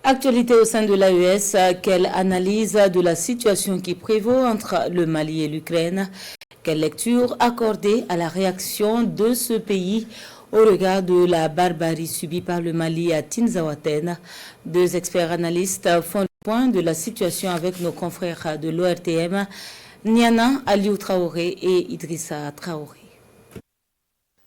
Actualité au sein de l'AES, quelle analyse de la situation qui prévaut entre le Mali et l'Ukraine? Quelle lecture accorder à la réaction de ce pays au regard de la barbarie subie par le Mali à Tinzaouaten? Deux experts analystes font le point de la situation avec nos confrères de l'ORTM, Niana Aliou Traoré et Idrissa Traoré.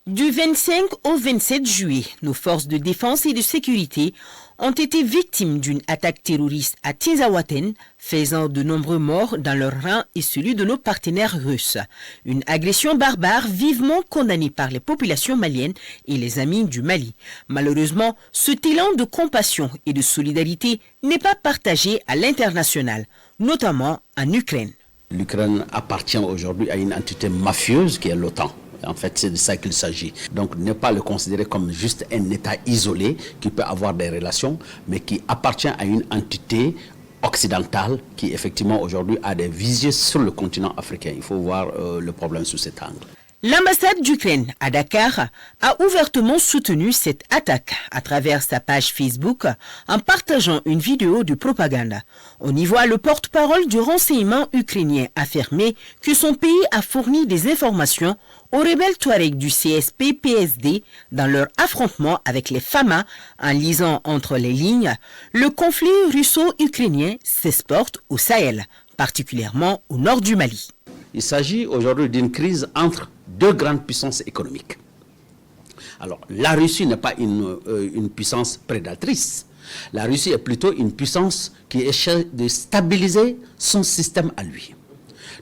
Du 25 au 27 juillet, nos forces de défense et de sécurité ont été victimes d'une attaque terroriste à Tinzaouaten, faisant de nombreux morts dans leur rang et celui de nos partenaires russes. Une agression barbare vivement condamnée par les populations maliennes et les amis du Mali. Malheureusement, ce élan de compassion et de solidarité n'est pas partagé à l'international, notamment en Ukraine. L'Ukraine appartient aujourd'hui à une entité mafieuse qui est l'OTAN. En fait, c'est de ça qu'il s'agit. Donc, ne pas le considérer comme juste un État isolé qui peut avoir des relations, mais qui appartient à une entité occidentale qui, effectivement, aujourd'hui a des visées sur le continent africain. Il faut voir le problème sous cet angle. L'ambassade d'Ukraine à Dakar a ouvertement soutenu cette attaque à travers sa page Facebook en partageant une vidéo de propagande. On y voit le porte-parole du renseignement ukrainien affirmer que son pays a fourni des informations aux rebelles Touaregs du CSP-PSD dans leur affrontement avec les FAMA. En lisant entre les lignes, le conflit russo-ukrainien s'exporte au Sahel, particulièrement au nord du Mali. Il s'agit aujourd'hui d'une crise entre deux grandes puissances économiques. Alors, la Russie n'est pas une puissance prédatrice. La Russie est plutôt une puissance qui essaie de stabiliser son système à lui.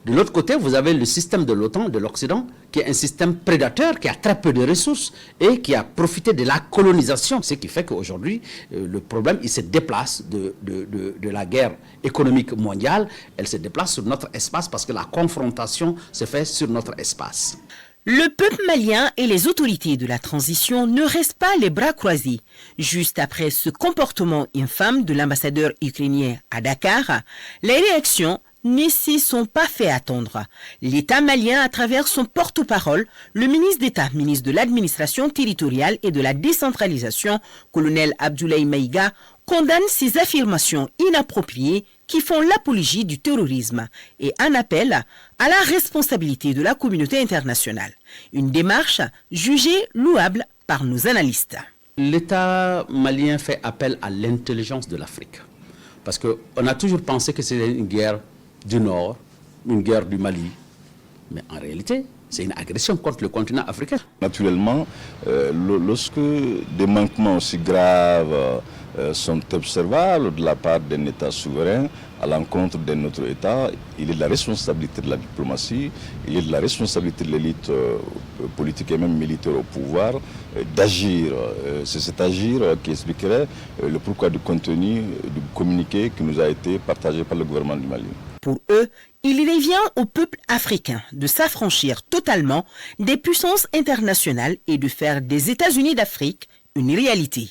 De l'autre côté, vous avez le système de l'OTAN, de l'Occident, qui est un système prédateur, qui a très peu de ressources et qui a profité de la colonisation. Ce qui fait qu'aujourd'hui, le problème, il se déplace de la guerre économique mondiale. Elle se déplace sur notre espace parce que la confrontation se fait sur notre espace. Le peuple malien et les autorités de la transition ne restent pas les bras croisés. Juste après ce comportement infâme de l'ambassadeur ukrainien à Dakar, les réactions ne s'y sont pas fait attendre. L'État malien, à travers son porte-parole, le ministre d'État, ministre de l'administration territoriale et de la décentralisation, colonel Abdoulaye Maïga, condamne ces affirmations inappropriées qui font l'apologie du terrorisme et en appelle à la responsabilité de la communauté internationale. Une démarche jugée louable par nos analystes. L'État malien fait appel à l'intelligence de l'Afrique. Parce qu'on a toujours pensé que c'était une guerre du Nord, une guerre du Mali. Mais en réalité, c'est une agression contre le continent africain. Naturellement, lorsque des manquements aussi graves sont observables de la part d'un État souverain à l'encontre d'un autre État, il est de la responsabilité de la diplomatie, il est de la responsabilité de l'élite politique et même militaire au pouvoir d'agir. C'est cet agir qui expliquerait le pourquoi du contenu du communiqué qui nous a été partagé par le gouvernement du Mali. Pour eux, il revient au peuple africain de s'affranchir totalement des puissances internationales et de faire des États-Unis d'Afrique une réalité.